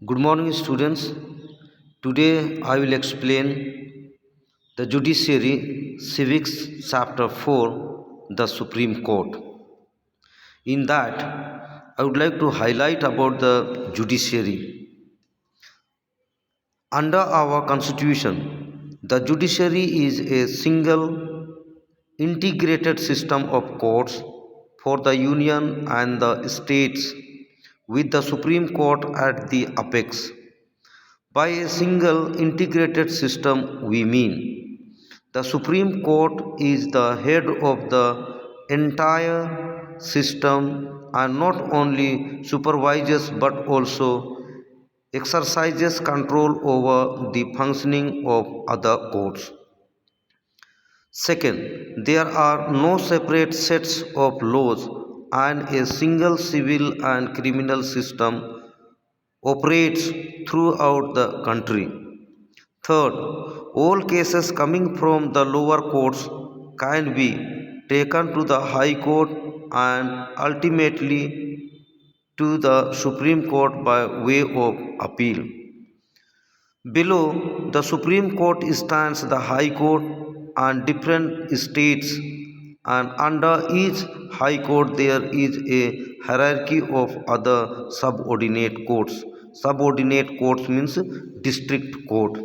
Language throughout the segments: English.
Good morning, students. Today I will explain the Judiciary Civics Chapter 4, the Supreme Court. In that, I would like to highlight about the judiciary. Under our constitution, the judiciary is a single integrated system of courts for the union and the states, with the Supreme Court at the apex. By a single integrated system, we mean the Supreme Court is the head of the entire system and not only supervises but also exercises control over the functioning of other courts. Second, there are no separate sets of laws and a single civil and criminal system operates throughout the country. Third, all cases coming from the lower courts can be taken to the High Court and ultimately to the Supreme Court by way of appeal. Below the Supreme Court stands the High Court and different states, and under each High Court there is a hierarchy of other subordinate courts. Subordinate courts means district court.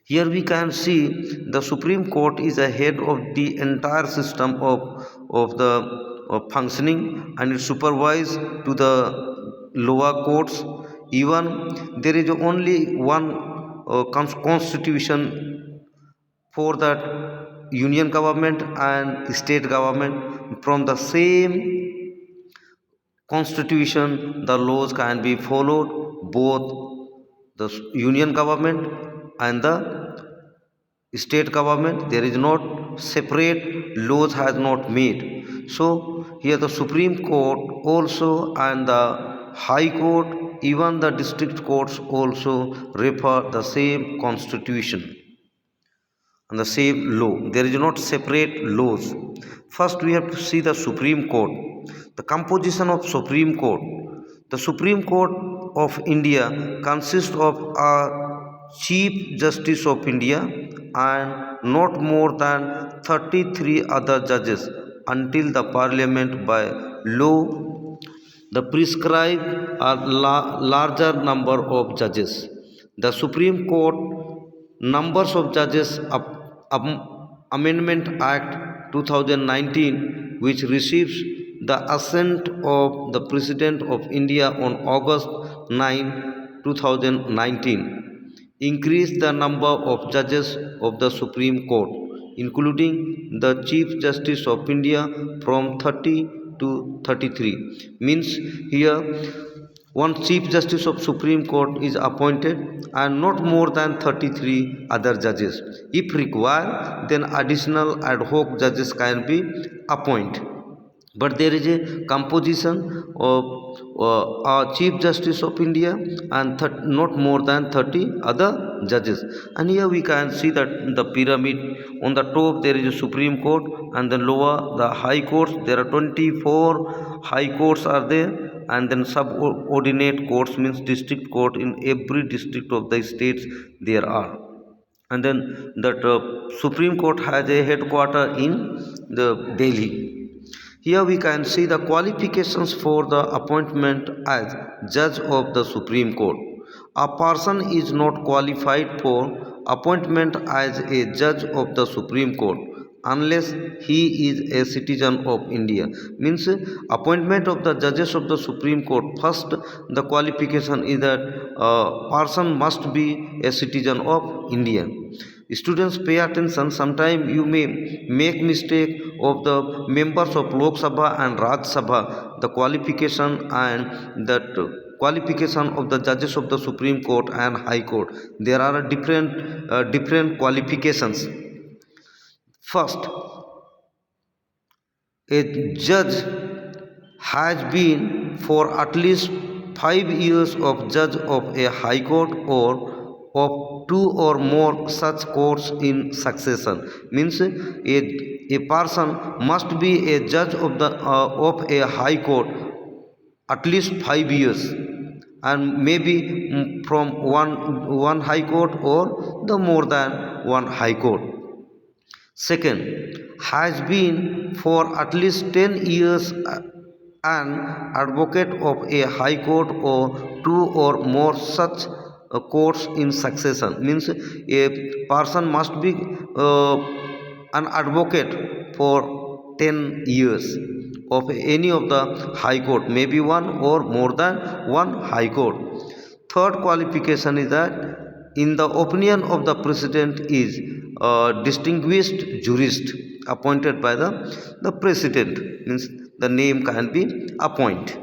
Here we can see the Supreme Court is a head of the entire system of the functioning, and it supervises to the lower courts. Even there is only one constitution for that union government and state government. From the same constitution the laws can be followed, both the union government and the state government. There is not separate laws has not made. So here the Supreme Court also and the High Court, even the district courts also refer the same constitution and the same law. There is not separate laws. First we have to see the Supreme Court. The composition of Supreme Court. The Supreme Court of India consists of a Chief Justice of India and not more than 33 other judges until the Parliament by law the prescribe a larger number of judges. The Supreme Court numbers of judges Amendment Act 2019, which receives the assent of the President of India on August 9, 2019, increased the number of judges of the Supreme Court, including the Chief Justice of India, from 30 to 33. Means here one Chief Justice of Supreme Court is appointed and not more than 33 other judges. If required, then additional ad hoc judges can be appointed. But there is a composition of a Chief Justice of India and not more than 30 other judges. And here we can see that the pyramid, on the top there is a Supreme Court and then lower the High Courts. There are 24 High Courts are there, and then subordinate courts means district court. In every district of the states there are. And then that Supreme Court has a headquarter in the Delhi. Here we can see the qualifications for the appointment as judge of the Supreme Court. A person is not qualified for appointment as a judge of the Supreme Court unless he is a citizen of India. Means appointment of the judges of the Supreme Court, first the qualification is that a person must be a citizen of India. Students, pay attention. Sometimes you may make mistake of the members of Lok Sabha and Raj Sabha, the qualification and that qualification of the judges of the Supreme Court and High Court. There are different qualifications. First, a judge has been for at least 5 years of judge of a High Court or of 2 or more such courts in succession. Means a person must be a judge of a High Court at least 5 years, and maybe from one high court or the more than one high court. Second, has been for at least 10 years an advocate of a high court or two or more such courts in succession. Means a person must be uh, an advocate for 10 years of any of the high court, maybe one or more than one high court. Third qualification is that in the opinion of the president is a distinguished jurist appointed by the president, means the name can be appointed.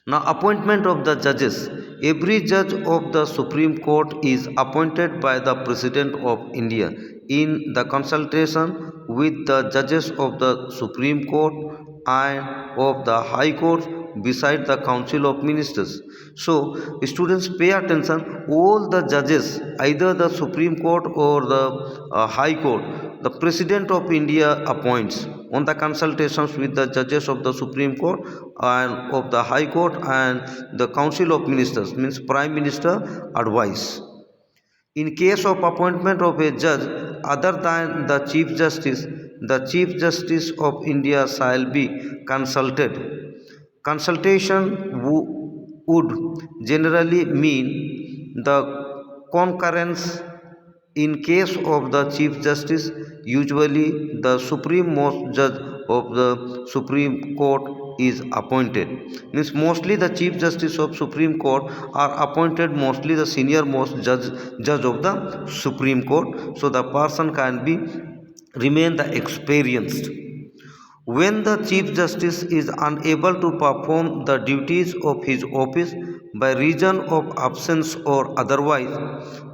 Now, appointment of the judges. Every judge of the Supreme Court is appointed by the President of India in the consultation with the judges of the Supreme Court and of the High Court beside the Council of Ministers. So, students pay attention. All the judges, either the Supreme Court or the High Court, the President of India appoints on the consultations with the judges of the Supreme Court and of the High Court and the Council of Ministers, means Prime Minister advice. In case of appointment of a judge other than the Chief Justice of India shall be consulted. Consultation would generally mean the concurrence. In case of the Chief Justice, usually the supreme most judge of the Supreme Court is appointed. Means mostly the Chief Justice of Supreme Court are appointed, mostly the senior most judge of the Supreme Court. So the person can be remain the experienced. When the Chief Justice is unable to perform the duties of his office by reason of absence or otherwise,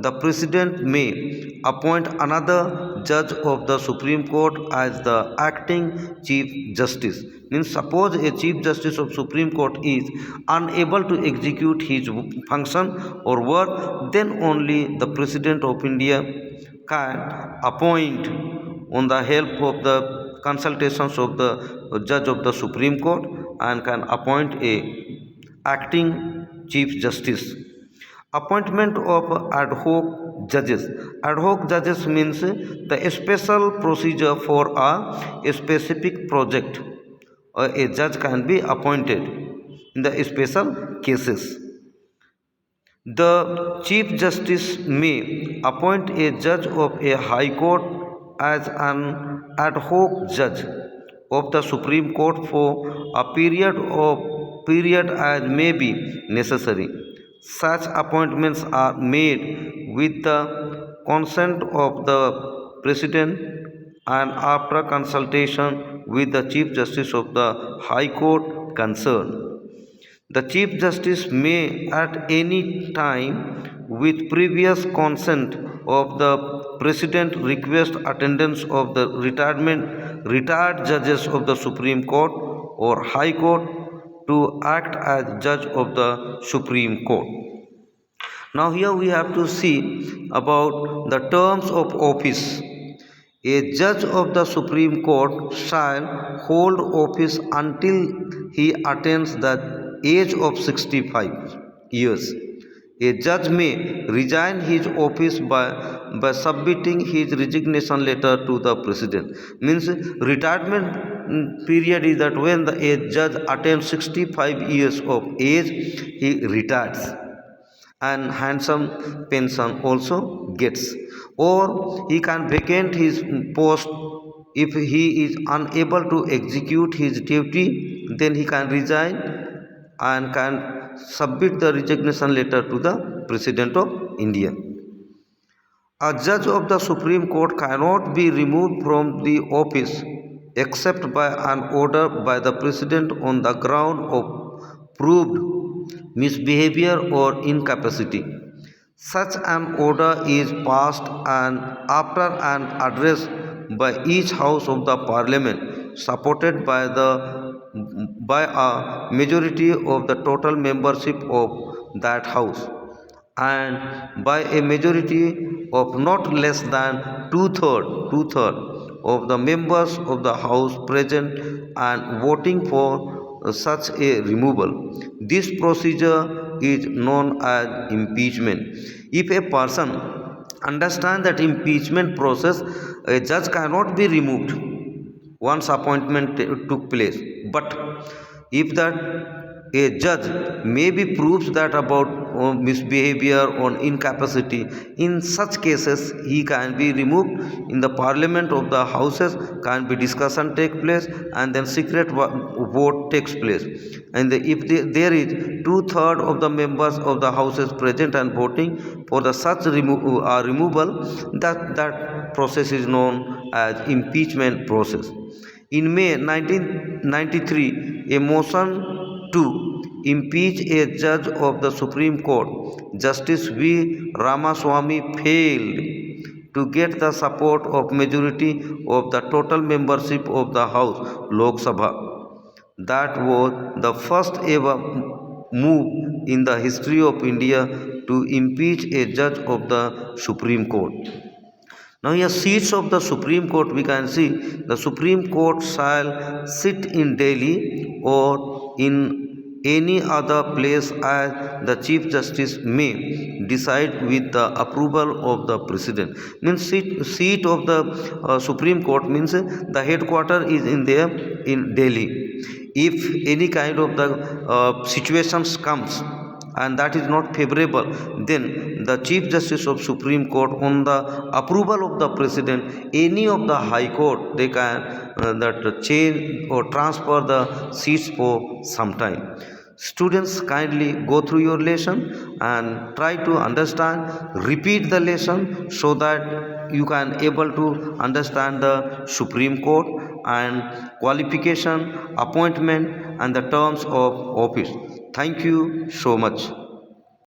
the President may appoint another judge of the Supreme Court as the acting Chief Justice. Means suppose a Chief Justice of Supreme Court is unable to execute his function or work, then only the President of India can appoint on the help of the consultations of the judge of the Supreme Court and can appoint a acting Chief Justice. Appointment of ad hoc judges. Ad hoc judges means the special procedure for a specific project. A judge can be appointed in the special cases. The Chief Justice may appoint a judge of a High Court as an ad hoc judge of the Supreme Court for a period as may be necessary. Such appointments are made with the consent of the President and after consultation with the Chief Justice of the High Court concerned. The Chief Justice may at any time, with previous consent of the President, request attendance of the retired judges of the Supreme Court or High Court to act as judge of the Supreme Court. Now here we have to see about the terms of office. A judge of the Supreme Court shall hold office until he attains the age of 65 years. A judge may resign his office by submitting his resignation letter to the President. Means retirement period is that when a judge attains 65 years of age, he retires and handsome pension also gets, or he can vacate his post if he is unable to execute his duty, then he can resign and can submit the resignation letter to the President of India. A judge of the Supreme Court cannot be removed from the office except by an order by the President on the ground of proved misbehavior or incapacity. Such an order is passed and after an address by each house of the Parliament supported by a majority of the total membership of that house and by a majority of not less than two-third of the members of the house present and voting for such a removal. This procedure is known as impeachment. If a person understands that impeachment process, a judge cannot be removed once appointment took place. But if that a judge maybe proves that about misbehavior or incapacity, in such cases he can be removed. In the parliament of the houses can be discussion take place, and then secret vote takes place. And if there is two-thirds of the members of the houses present and voting for the such removal, that process is known as impeachment process. In May 1993, a motion to impeach a judge of the Supreme Court, Justice V. Ramaswamy, failed to get the support of majority of the total membership of the House Lok Sabha. That was the first ever move in the history of India to impeach a judge of the Supreme Court. Now here seats of the Supreme Court, we can see the Supreme Court shall sit in Delhi or in any other place as the Chief Justice may decide with the approval of the President. Means seat of the Supreme Court means the headquarter is in there in Delhi. If any kind of the situations comes and that is not favorable, then the Chief Justice of Supreme Court, on the approval of the President, any of the High Court, they can that change or transfer the seats for some time. Students, kindly go through your lesson and try to understand, repeat the lesson so that you can able to understand the Supreme Court and qualification, appointment and the terms of office. Thank you so much.